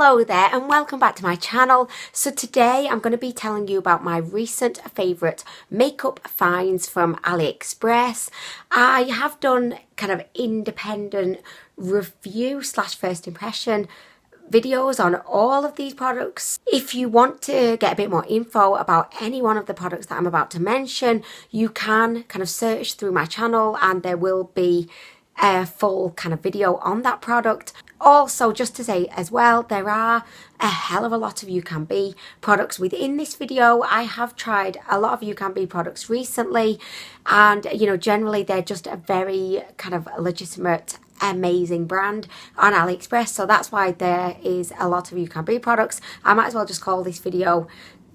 Hello there and welcome back to my channel. So today I'm going to be telling you about my recent favourite makeup finds from AliExpress. I have done kind of independent review slash first impression videos on all of these products. If you want to get a bit more info about any one of the products that I'm about to mention, you can kind of search through my channel and there will be a full kind of video on that product. Also, just to say as well, there are a hell of a lot of UCANBE products within this video. I have tried a lot of UCANBE products recently and generally they're just a very kind of legitimate amazing brand on AliExpress, so that's why there is a lot of UCANBE products. I might as well just call this video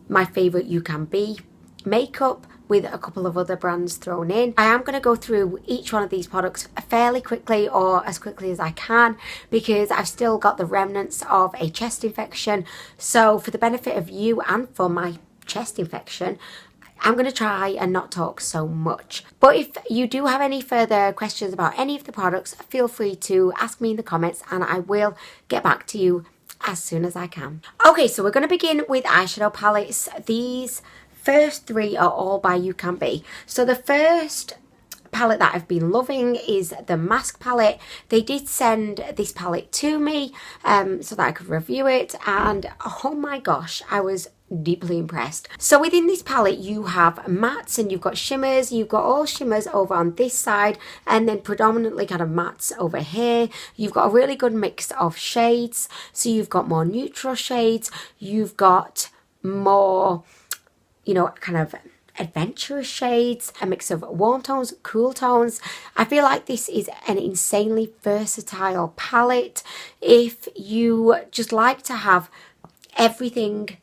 my favourite UCANBE makeup with a couple of other brands thrown in. I am going to go through each one of these products fairly quickly, or as quickly as I can, because I've still got the remnants of a chest infection. So for the benefit of you and for my chest infection, I'm going to try and not talk so much. But if you do have any further questions about any of the products, feel free to ask me in the comments and I will get back to you as soon as I can. Okay, so we're going to begin with eyeshadow palettes. These first three are all by UCANBE. So the first palette that I've been loving is the mask palette. They did send this palette to me so that I could review it, and oh my gosh, I was deeply impressed. So within this palette you have mattes and you've got shimmers. You've got all shimmers over on this side and then predominantly kind of mattes over here. You've got a really good mix of shades, so you've got more neutral shades, you've got more kind of adventurous shades, a mix of warm tones, cool tones. I feel like this is an insanely versatile palette. If you just like to have everything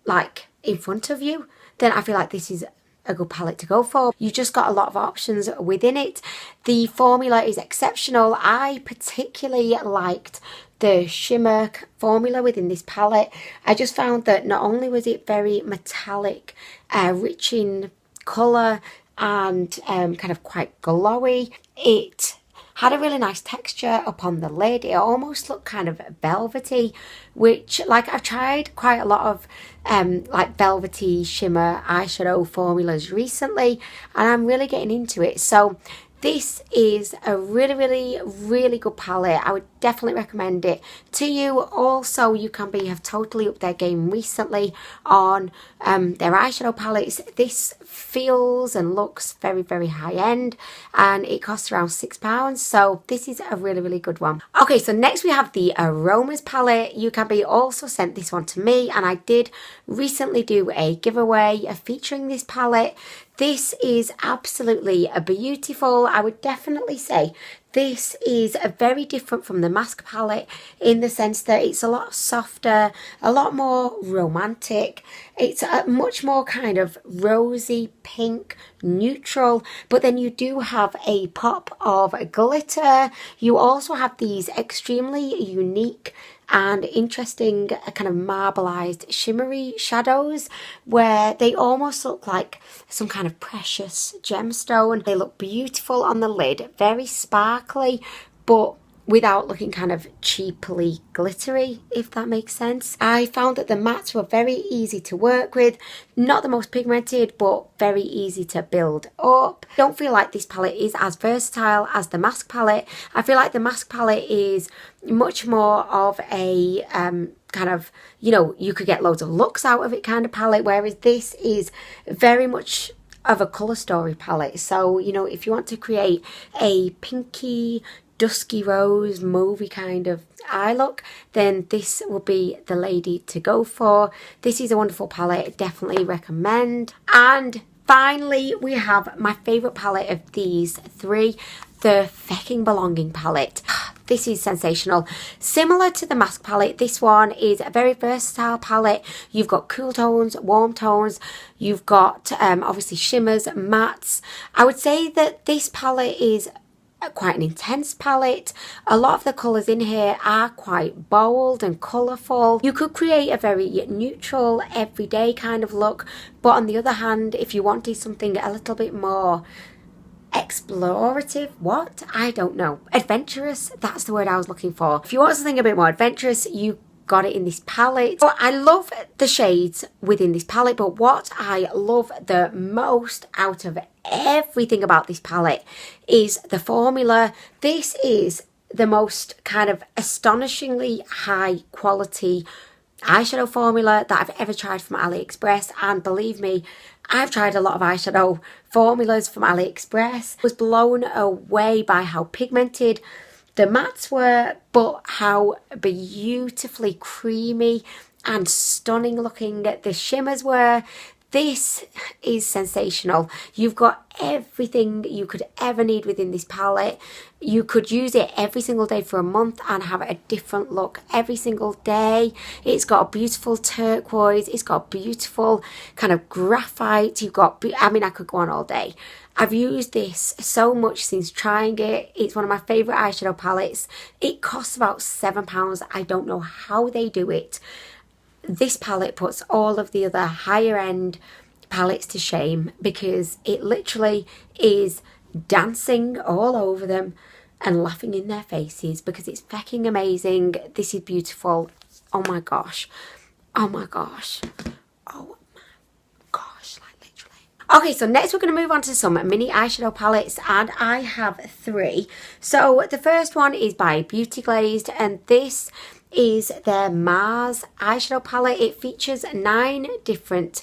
like in front of you, then I feel like this is a good palette to go for. You just got a lot of options within it. The formula is exceptional. I particularly liked the shimmer formula within this palette. I just found that not only was it very metallic, rich in colour and kind of quite glowy, it had a really nice texture upon the lid. It almost looked kind of velvety, which, like, I've tried quite a lot of like velvety shimmer eyeshadow formulas recently and I'm really getting into it. So this is a really good palette. I would definitely recommend it to you. Also, UCANBE have totally upped their game recently on their eyeshadow palettes. This feels and looks very high end and it costs around £6, so this is a really good one. Okay, so next we have the Aromas palette. UCANBE also sent this one to me and I did recently do a giveaway featuring this palette. This is absolutely beautiful. I would definitely say this is very different from the mask palette in the sense that it's a lot softer, a lot more romantic. It's a much more kind of rosy pink neutral, but then you do have a pop of glitter. You also have these extremely unique and interesting kind of marbleized shimmery shadows where they almost look like some kind of precious gemstone. They look beautiful on the lid, very sparkly, but without looking kind of cheaply glittery, if that makes sense. I found that the mattes were very easy to work with, not the most pigmented, but very easy to build up. I don't feel like this palette is as versatile as the mask palette. I feel like the mask palette is much more of a kind of, you could get loads of looks out of it kind of palette, whereas this is very much of a colour story palette. So, if you want to create a pinky, dusky rose movie kind of eye look, then this will be the lady to go for. This is a wonderful palette, definitely recommend. And finally we have my favourite palette of these three, the Fecking Belonging palette. This is sensational. Similar to the mask palette, this one is a very versatile palette. You've got cool tones, warm tones, you've got obviously shimmers, mattes. I would say that this palette is quite an intense palette. A lot of the colours in here are quite bold and colourful. You could create a very neutral, everyday kind of look, but on the other hand, if you wanted something a little bit more explorative, I don't know, adventurous, that's the word I was looking for. If you want something a bit more adventurous, you got it in this palette. So I love the shades within this palette, but what I love the most out of everything about this palette is the formula. This is the most kind of astonishingly high quality eyeshadow formula that I've ever tried from AliExpress, and believe me, I've tried a lot of eyeshadow formulas from AliExpress. I was blown away by how pigmented the mattes were, but how beautifully creamy and stunning looking the shimmers were. This is sensational. You've got everything you could ever need within this palette. You could use it every single day for a month and have a different look every single day. It's got a beautiful turquoise. It's got beautiful kind of graphite. You've got, I mean, I could go on all day. I've used this so much since trying it. It's one of my favourite eyeshadow palettes. It costs about £7. I don't know how they do it. This palette puts all of the other higher end palettes to shame because it literally is dancing all over them and laughing in their faces because it's fucking amazing. This is beautiful. Oh my gosh. Oh my gosh. Oh my gosh, like literally. Okay, so next we're going to move on to some mini eyeshadow palettes, and I have 3. So the first one is by Beauty Glazed, and this is their Mars eyeshadow palette. It features 9 different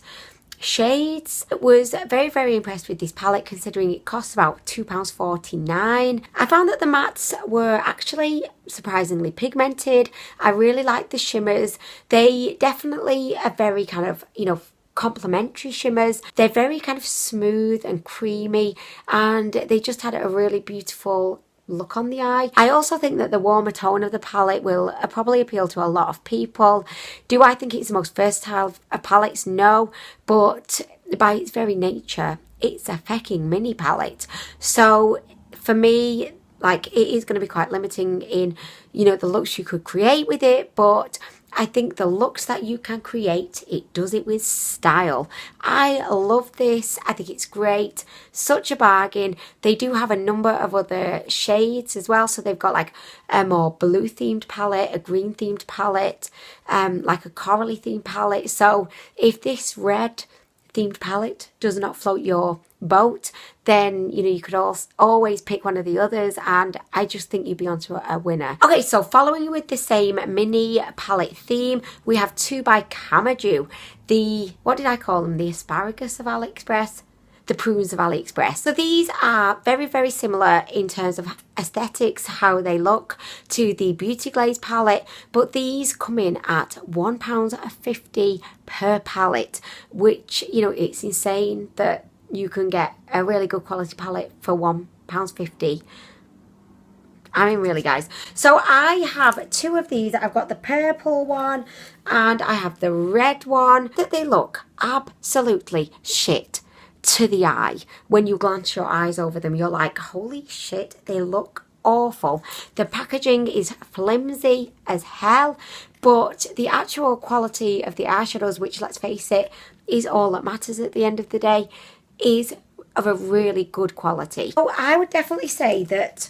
shades. I was very impressed with this palette considering it costs about £2.49. I found that the mattes were actually surprisingly pigmented. I really like the shimmers. They definitely are very kind of, you know, complementary shimmers. They're very kind of smooth and creamy, and they just had a really beautiful look on the eye. I also think that the warmer tone of the palette will probably appeal to a lot of people. Do I think it's the most versatile of palettes? No, but by its very nature, it's a fucking mini palette. So for me, like, it is going to be quite limiting in, you know, the looks you could create with it, but I think the looks that you can create, it does it with style. I love this. I think it's great. Such a bargain. They do have a number of other shades as well. So they've got like a more blue themed palette, a green themed palette, like a corally themed palette. So if this red themed palette does not float your boat, then, you know, you could always pick one of the others, and I just think you'd be onto a winner. Okay, so following with the same mini palette theme, we have 2 by Cmaduu. The, what did I call them? The asparagus of AliExpress? The prunes of AliExpress. So these are very similar in terms of aesthetics, how they look, to the Beauty Glazed palette, but these come in at £1.50 per palette, which, you know, it's insane that you can get a really good quality palette for £1.50. I mean, really, guys. So I have 2 of these. I've got the purple one and I have the red one. That they look absolutely shit to the eye. When you glance your eyes over them, you're like, holy shit, they look awful. The packaging is flimsy as hell, but the actual quality of the eyeshadows, which, let's face it, is all that matters at the end of the day, is of a really good quality. So I would definitely say that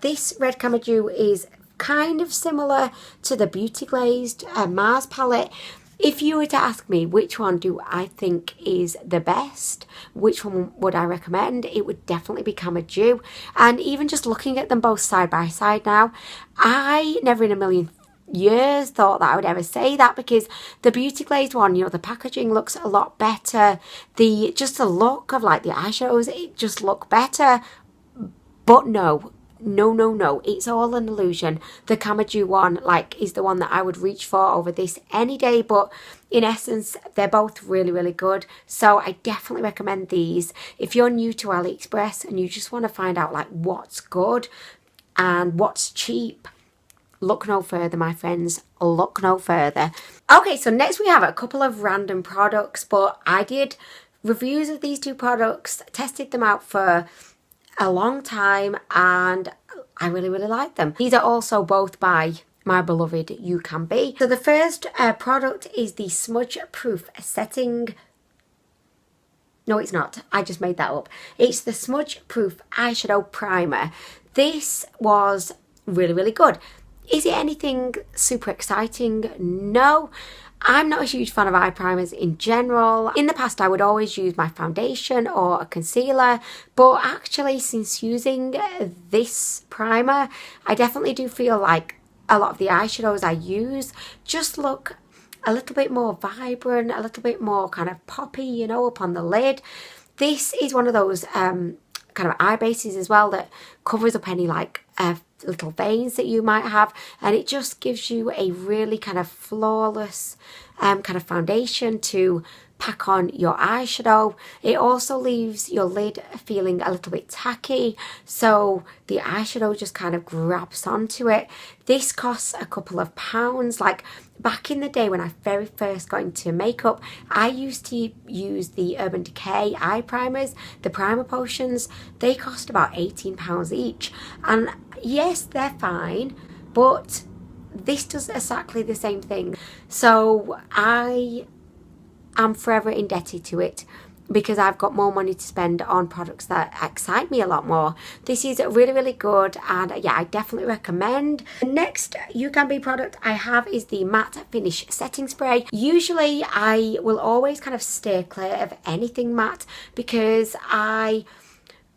this red Cmaduu is kind of similar to the Beauty Glazed Mars palette. If you were to ask me which one do I think is the best, which one would I recommend, it would definitely be Cmaduu. And even just looking at them both side by side now, I never in a million years thought that I would ever say that, because the Beauty Glazed one, you know, the packaging looks a lot better. Just the look of like the eyeshadows, it just look better. But no, it's all an illusion. The Cmaduu one, like, is the one that I would reach for over this any day, but in essence, they're both really good. So I definitely recommend these. If you're new to AliExpress and you just want to find out like what's good and what's cheap, look no further, my friends. Look no further. Okay, so next we have a couple of random products, but I did reviews of these 2 products, tested them out for a long time, and I really like them. These are also both by my beloved UCANBE. So the first product is the Smudgeproof setting. No, it's not. I just made that up. It's the Smudgeproof eyeshadow primer. This was really good. Is it anything super exciting? No. I'm not a huge fan of eye primers in general. In the past, I would always use my foundation or a concealer, but actually since using this primer, I definitely do feel like a lot of the eyeshadows I use just look a little bit more vibrant, a little bit more kind of poppy, you know, up on the lid. This is one of those kind of eye bases as well that covers up any like little veins that you might have, and it just gives you a really kind of flawless kind of foundation to pack on your eyeshadow. It also leaves your lid feeling a little bit tacky, so the eyeshadow just kind of grabs onto it. This costs a couple of pounds. Like back in the day when I very first got into makeup, I used to use the Urban Decay eye primers, the primer potions. They cost about £18 each, and yes, they're fine, but this does exactly the same thing. So I am forever indebted to it because I've got more money to spend on products that excite me a lot more. This is really, really good, and yeah, I definitely recommend. The next UCANBE product I have is the Matte Finish Setting Spray. Usually I will always kind of steer clear of anything matte because I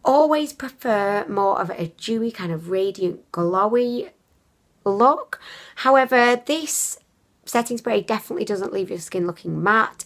always prefer more of a dewy kind of radiant glowy look. However, this setting spray definitely doesn't leave your skin looking matte.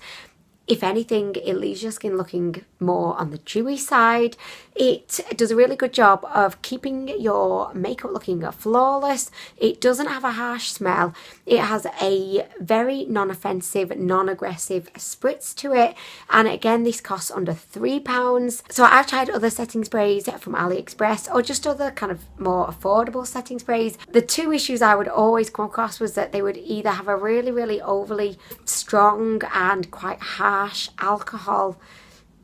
If anything, it leaves your skin looking more on the dewy side. It does a really good job of keeping your makeup looking flawless. It doesn't have a harsh smell. It has a very non-offensive, non-aggressive spritz to it. And again, this costs under £3. So I've tried other setting sprays from AliExpress or just other kind of more affordable setting sprays. The two issues I would always come across was that they would either have a really, really overly strong and quite harsh alcohol,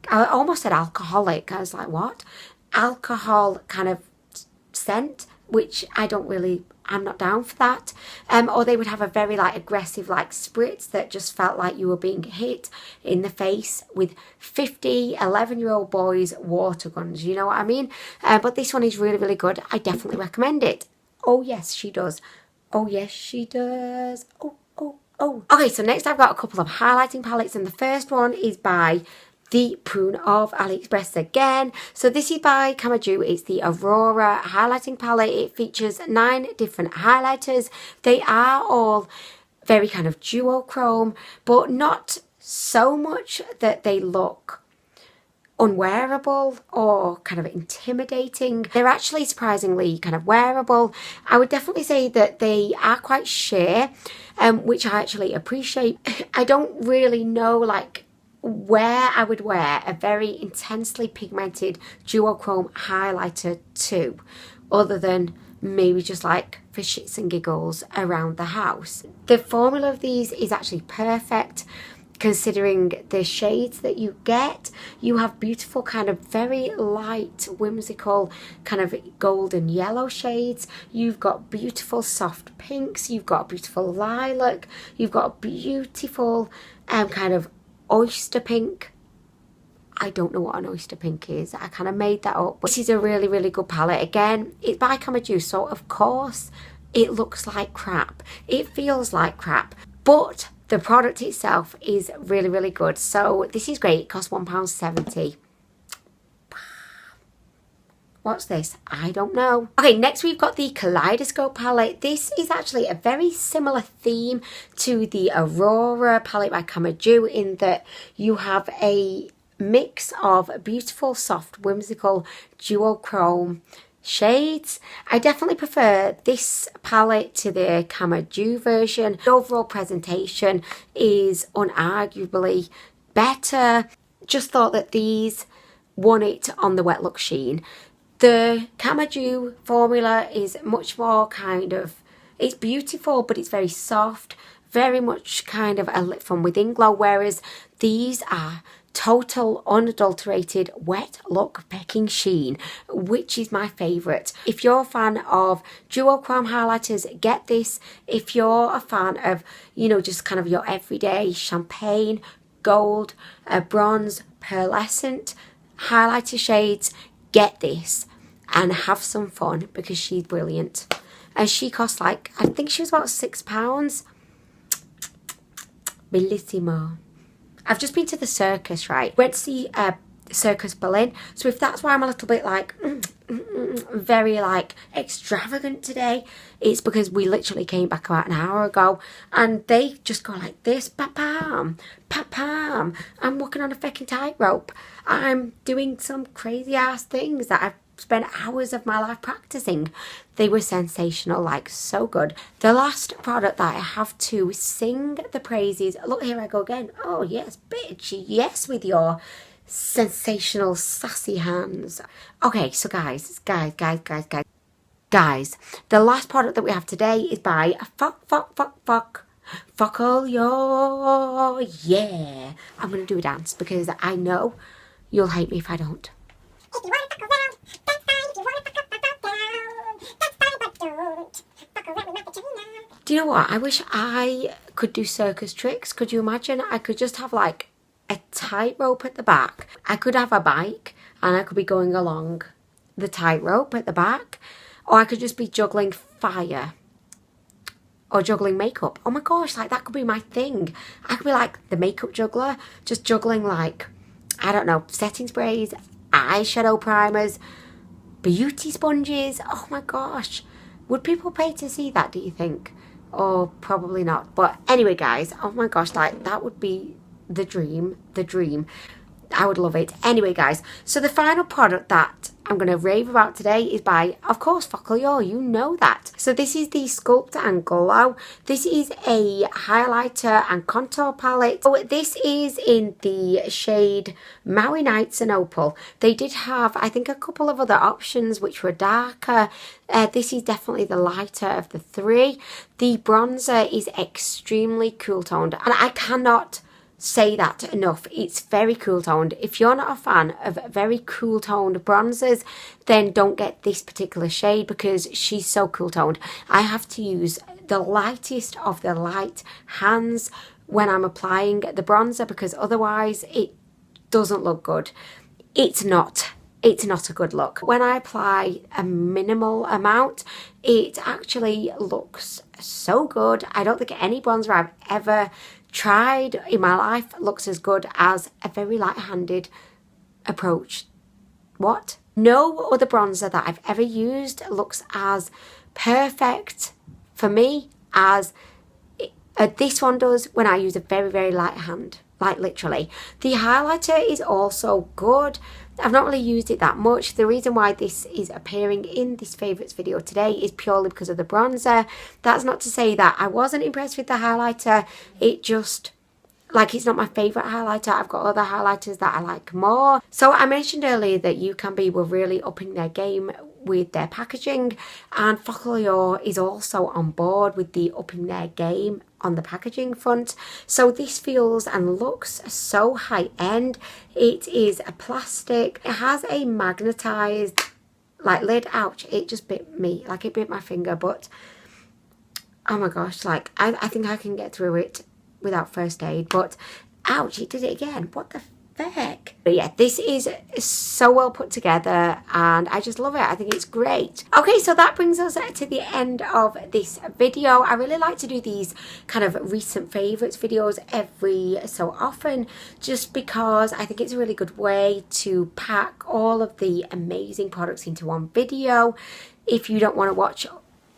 I almost said alcoholic, I was like, what? Alcohol kind of scent, which I'm not down for that. Or they would have a very like aggressive like spritz that just felt like you were being hit in the face with 50 11-year-old boys water guns, you know what I mean? But this one is really, really good. I definitely recommend it. Oh yes, she does. Oh yes, she does. Oh. Okay, so next I've got a couple of highlighting palettes, and the first one is by the Prune of AliExpress again. So this is by Cmaduu. It's the Aurora highlighting palette. It features 9 different highlighters. They are all very kind of duochrome, but not so much that they look unwearable or kind of intimidating. They're actually surprisingly kind of wearable. I would definitely say that they are quite sheer, which I actually appreciate. I don't really know like where I would wear a very intensely pigmented duochrome highlighter to, other than maybe just like for shits and giggles around the house. The formula of these is actually perfect considering the shades that you get. You have beautiful kind of very light whimsical kind of golden yellow shades. You've got beautiful soft pinks. You've got beautiful lilac. You've got beautiful kind of oyster pink. I don't know what an oyster pink is. I kind of made that up. But this is a really, really good palette. Again, it's by Cmaduu, so of course it looks like crap. It feels like crap. But the product itself is really, really good. So this is great. It costs £1.70. What's this? I don't know. Okay, next we've got the Kaleidoscope palette. This is actually a very similar theme to the Aurora palette by Cmaduu in that you have a mix of beautiful, soft, whimsical duochrome shades. I definitely prefer this palette to the Cmaduu version. The overall presentation is unarguably better. Just thought that these won it on the wet look sheen. The Cmaduu formula is much more kind of, it's beautiful, but it's very soft, very much kind of a lit from within glow, whereas these are total unadulterated wet look pecking sheen, which is my favourite. If you're a fan of duochrome highlighters, get this. If you're a fan of, you know, just kind of your everyday champagne, gold, bronze, pearlescent highlighter shades, get this and have some fun because she's brilliant. and she cost like, I think she was about £6. Bellissimo. I've just been to the circus, right? Went to see Circus Berlin, so if that's why I'm a little bit like very like extravagant today, it's because we literally came back about an hour ago and they just go like this, pa-pam, pa-pam. I'm walking on a fucking tightrope. I'm doing some crazy ass things that I've spent hours of my life practicing. They were sensational, like so good. The last product that I have to sing the praises, look, here I go again. Oh yes, bitch, yes, with your sensational sassy hands. Okay, so guys, the last product that we have today is by Focalio. Yeah, I'm gonna do a dance because I know you'll hate me if I don't. If you want to fuck around, that's fine. If you want to fuck down, that's fine, but don't fuck around with my vagina. Do you know what? I wish I could do circus tricks. Could you imagine? I could just have like a tightrope at the back. I could have a bike and I could be going along the tightrope at the back, or I could just be juggling fire or juggling makeup. Oh my gosh, like that could be my thing. I could be like the makeup juggler, just juggling like, I don't know, setting sprays, eyeshadow primers, beauty sponges. Oh my gosh, would people pay to see that, do you think? Or probably not. But anyway guys, oh my gosh, like that would be the dream. I would love it. Anyway guys, so the final product that I'm going to rave about today is by, of course, Focalio. You know that. So this is the Sculpt and Glow. This is a highlighter and contour palette. So this is in the shade Maui Nights and Opal. They did have, I think, a couple of other options which were darker. This is definitely the lighter of the three. The bronzer is extremely cool toned, and I cannot say that enough. It's very cool toned. If you're not a fan of very cool toned bronzers, then don't get this particular shade because she's so cool toned. I have to use the lightest of the light hands when I'm applying the bronzer because otherwise it doesn't look good. It's not a good look. When I apply a minimal amount, it actually looks so good. I don't think any bronzer I've ever tried in my life looks as good as a very light-handed approach. What? No other bronzer that I've ever used looks as perfect for me as this one does when I use a very, very light hand. Like literally. The highlighter is also good. I've not really used it that much. The reason why this is appearing in this favourites video today is purely because of the bronzer. That's not to say that I wasn't impressed with the highlighter. It just, like, it's not my favourite highlighter. I've got other highlighters that I like more. So I mentioned earlier that UCANBE were really upping their game with their packaging, and Focalio is also on board with the upping their game on the packaging front. So this feels and looks so high end. It is a plastic. It has a magnetized like lid. Ouch, it just bit me, like it bit my finger, but oh my gosh, like I think I can get through it without first aid, but ouch, it did it again. What the heck? But yeah, this is so well put together and I just love it. I think it's great. Okay, so that brings us to the end of this video. I really like to do these kind of recent favorites videos every so often just because I think it's a really good way to pack all of the amazing products into one video. If you don't want to watch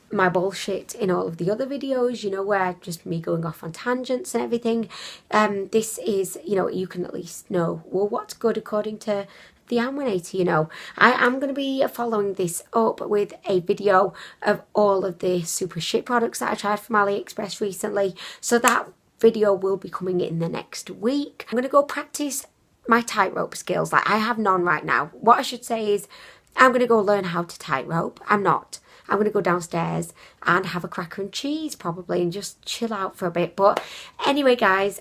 my bullshit in all of the other videos, you know, where just me going off on tangents and everything, this is, you know, you can at least know, well, what's good according to the Amwinator, you know. I am going to be following this up with a video of all of the super shit products that I tried from AliExpress recently, so that video will be coming in the next week. I'm going to go practice my tightrope skills. Like, I have none right now. What I should say is I'm going to go learn how to tightrope. I'm going to go downstairs and have a cracker and cheese probably and just chill out for a bit. But anyway guys,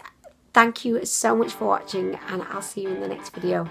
thank you so much for watching and I'll see you in the next video.